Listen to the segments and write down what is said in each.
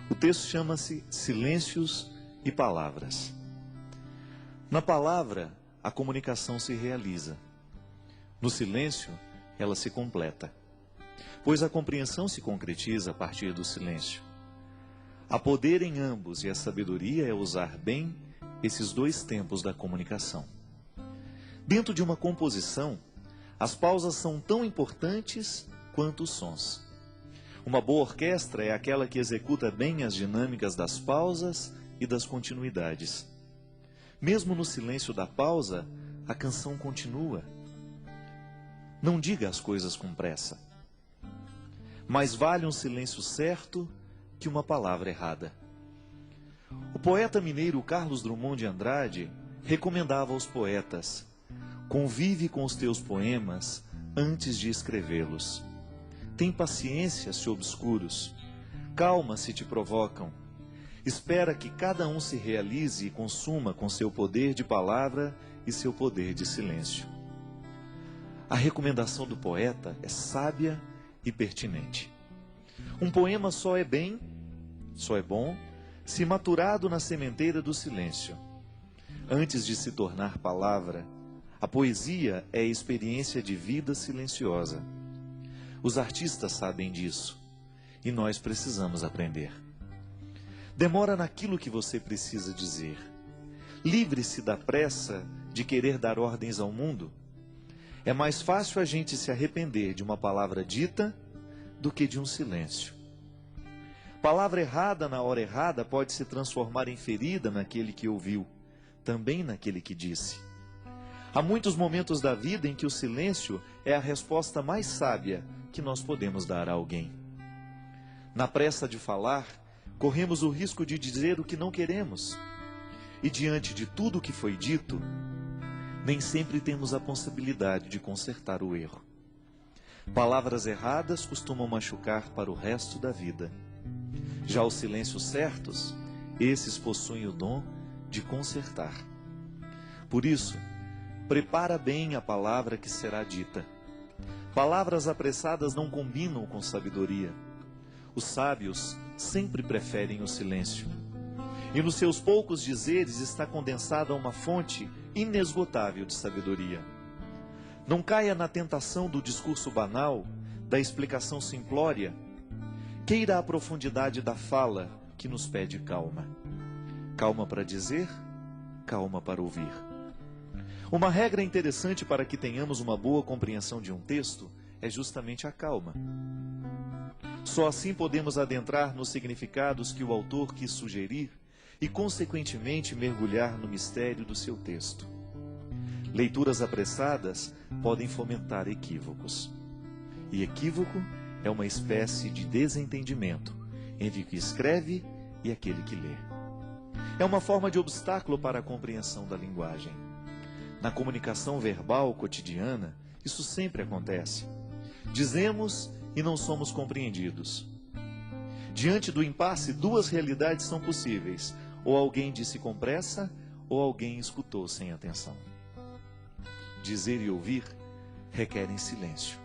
O texto chama-se Silêncios e Palavras. Na palavra, a comunicação se realiza. No silêncio, ela se completa. Pois a compreensão se concretiza a partir do silêncio. Há poder em ambos e a sabedoria é usar bem esses dois tempos da comunicação. Dentro de uma composição, as pausas são tão importantes quanto os sons. Uma boa orquestra é aquela que executa bem as dinâmicas das pausas e das continuidades. Mesmo no silêncio da pausa, a canção continua. Não diga as coisas com pressa. Mais vale um silêncio certo que uma palavra errada. O poeta mineiro Carlos Drummond de Andrade recomendava aos poetas: convive com os teus poemas antes de escrevê-los. Tem paciência se obscuros, calma se te provocam. Espera que cada um se realize e consuma com seu poder de palavra e seu poder de silêncio. A recomendação do poeta é sábia e pertinente. Um poema só é bom, se maturado na sementeira do silêncio. Antes de se tornar palavra, a poesia é a experiência de vida silenciosa. Os artistas sabem disso, e nós precisamos aprender. Demora naquilo que você precisa dizer. Livre-se da pressa de querer dar ordens ao mundo. É mais fácil a gente se arrepender de uma palavra dita do que de um silêncio. Palavra errada na hora errada pode se transformar em ferida naquele que ouviu, também naquele que disse. Há muitos momentos da vida em que o silêncio é a resposta mais sábia que nós podemos dar a alguém. Na pressa de falar, corremos o risco de dizer o que não queremos. E diante de tudo o que foi dito, nem sempre temos a possibilidade de consertar o erro. Palavras erradas costumam machucar para o resto da vida. Já os silêncios certos, esses possuem o dom de consertar. Por isso, prepara bem a palavra que será dita. Palavras apressadas não combinam com sabedoria. Os sábios sempre preferem o silêncio. E nos seus poucos dizeres está condensada uma fonte inesgotável de sabedoria. Não caia na tentação do discurso banal, da explicação simplória. Queira a profundidade da fala que nos pede calma. Calma para dizer, calma para ouvir. Uma regra interessante para que tenhamos uma boa compreensão de um texto é justamente a calma. Só assim podemos adentrar nos significados que o autor quis sugerir e, consequentemente, mergulhar no mistério do seu texto. Leituras apressadas podem fomentar equívocos. E equívoco é uma espécie de desentendimento entre o que escreve e aquele que lê. É uma forma de obstáculo para a compreensão da linguagem. Na comunicação verbal cotidiana, isso sempre acontece. Dizemos e não somos compreendidos. Diante do impasse, duas realidades são possíveis: ou alguém disse com pressa, ou alguém escutou sem atenção. Dizer e ouvir requerem silêncio.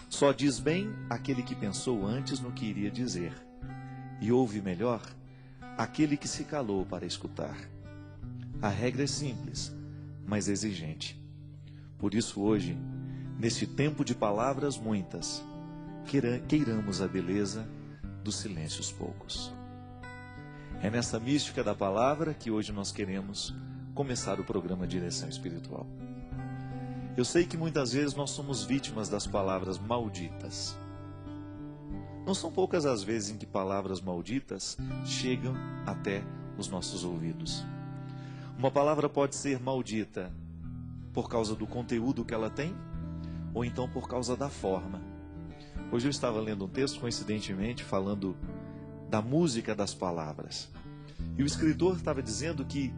Só diz bem aquele que pensou antes no que iria dizer, e ouve melhor aquele que se calou para escutar. A regra é simples, mas exigente. Por isso hoje, neste tempo de palavras muitas, queiramos a beleza dos silêncios poucos. É nessa mística da palavra que hoje nós queremos começar o programa Direção Espiritual. Eu sei que muitas vezes nós somos vítimas das palavras malditas. Não são poucas as vezes em que palavras malditas chegam até os nossos ouvidos. Uma palavra pode ser maldita por causa do conteúdo que ela tem, ou então por causa da forma. Hoje eu estava lendo um texto, coincidentemente, falando da música das palavras. E o escritor estava dizendo que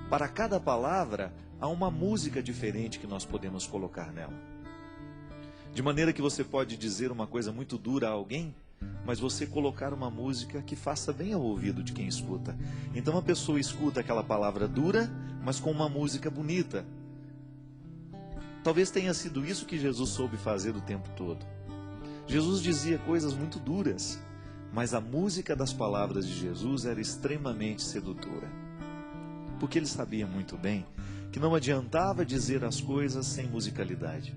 para cada palavra há uma música diferente que nós podemos colocar nela. De maneira que você pode dizer uma coisa muito dura a alguém, mas você colocar uma música que faça bem ao ouvido de quem escuta. Então a pessoa escuta aquela palavra dura, mas com uma música bonita. Talvez tenha sido isso que Jesus soube fazer o tempo todo. Jesus dizia coisas muito duras, Mas a música das palavras de Jesus era extremamente sedutora. Porque ele sabia muito bem que não adiantava dizer as coisas sem musicalidade.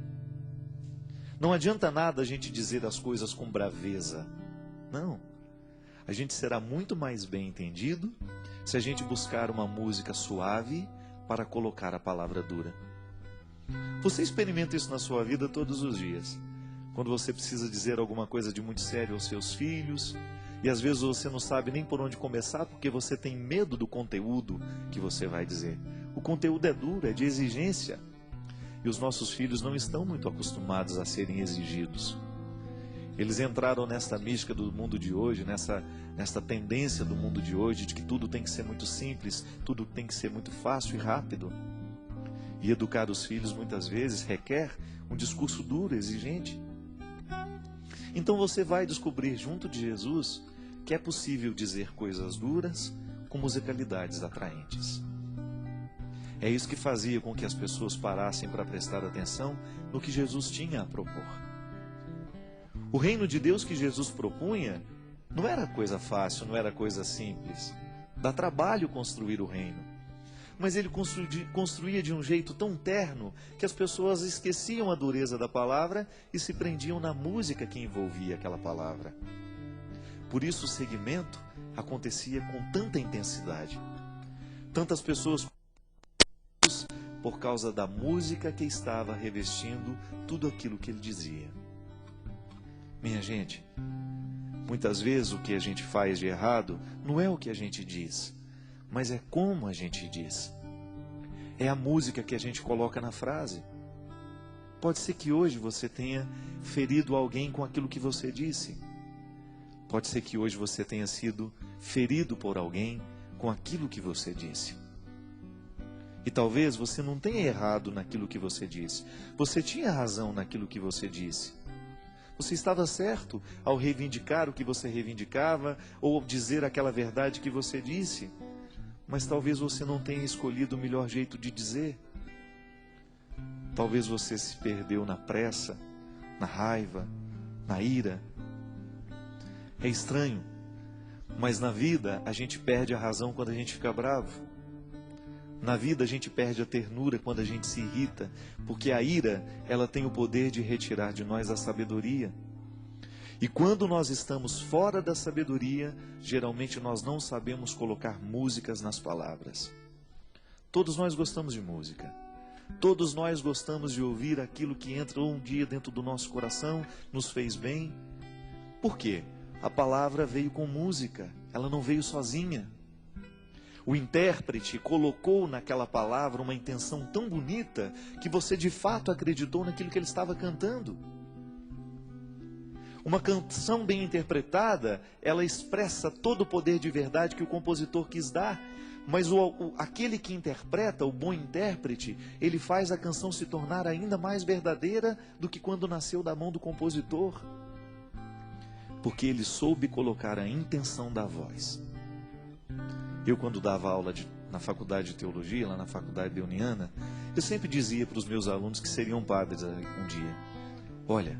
Não adianta nada a gente dizer as coisas com braveza. Não. A gente será muito mais bem entendido se a gente buscar uma música suave para colocar a palavra dura. Você experimenta isso na sua vida todos os dias. Quando você precisa dizer alguma coisa de muito sério aos seus filhos, e às vezes você não sabe nem por onde começar porque você tem medo do conteúdo que você vai dizer. O conteúdo é duro, é de exigência. E os nossos filhos não estão muito acostumados a serem exigidos. Eles entraram nesta mística do mundo de hoje, nessa tendência do mundo de hoje, de que tudo tem que ser muito simples, tudo tem que ser muito fácil e rápido. E educar os filhos muitas vezes requer um discurso duro, exigente. Então você vai descobrir junto de Jesus que é possível dizer coisas duras com musicalidades atraentes. É isso que fazia com que as pessoas parassem para prestar atenção no que Jesus tinha a propor. O reino de Deus que Jesus propunha não era coisa fácil, não era coisa simples. Dá trabalho construir o reino. Mas ele construía de um jeito tão terno que as pessoas esqueciam a dureza da palavra e se prendiam na música que envolvia aquela palavra. Por isso o seguimento acontecia com tanta intensidade. Tantas pessoas por causa da música que estava revestindo tudo aquilo que ele dizia. Minha gente, muitas vezes o que a gente faz de errado não é o que a gente diz, mas é como a gente diz. É a música que a gente coloca na frase. Pode ser que hoje você tenha ferido alguém com aquilo que você disse. Pode ser que hoje você tenha sido ferido por alguém com aquilo que você disse. E talvez você não tenha errado naquilo que você disse. Você tinha razão naquilo que você disse. Você estava certo ao reivindicar o que você reivindicava ou ao dizer aquela verdade que você disse. Mas talvez você não tenha escolhido o melhor jeito de dizer. Talvez você se perdeu na pressa, na raiva, na ira. É estranho, mas na vida a gente perde a razão quando a gente fica bravo. Na vida a gente perde a ternura quando a gente se irrita, porque a ira, ela tem o poder de retirar de nós a sabedoria. E quando nós estamos fora da sabedoria, geralmente nós não sabemos colocar músicas nas palavras. Todos nós gostamos de música. Todos nós gostamos de ouvir aquilo que entrou um dia dentro do nosso coração, nos fez bem. Por quê? A palavra veio com música, ela não veio sozinha. O intérprete colocou naquela palavra uma intenção tão bonita que você de fato acreditou naquilo que ele estava cantando. Uma canção bem interpretada, ela expressa todo o poder de verdade que o compositor quis dar. Mas aquele que interpreta, o bom intérprete, ele faz a canção se tornar ainda mais verdadeira do que quando nasceu da mão do compositor. Porque ele soube colocar a intenção da voz. Eu, quando dava aula na faculdade de teologia, lá na faculdade leoniana, eu sempre dizia para os meus alunos que seriam padres um dia: olha,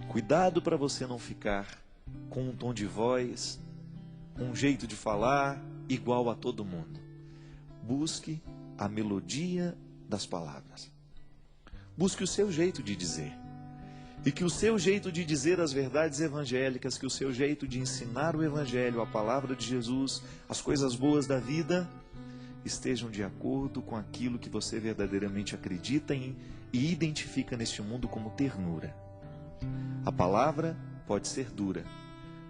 cuidado para você não ficar com um tom de voz, um jeito de falar igual a todo mundo. Busque a melodia das palavras. Busque o seu jeito de dizer. E que o seu jeito de dizer as verdades evangélicas, que o seu jeito de ensinar o evangelho, a palavra de Jesus, as coisas boas da vida, estejam de acordo com aquilo que você verdadeiramente acredita em e identifica neste mundo como ternura. A palavra pode ser dura,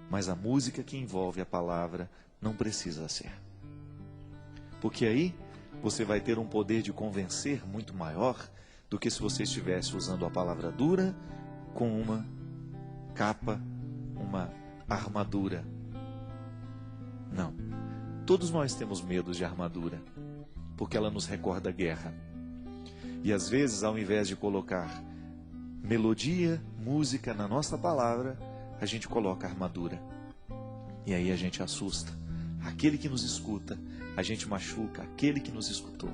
mas a música que envolve a palavra não precisa ser. Porque aí você vai ter um poder de convencer muito maior do que se você estivesse usando a palavra dura com uma capa, uma armadura. Não. Todos nós temos medo de armadura, porque ela nos recorda a guerra. E às vezes, ao invés de colocar melodia, música na nossa palavra, a gente coloca armadura. E aí a gente assusta aquele que nos escuta, a gente machuca aquele que nos escutou.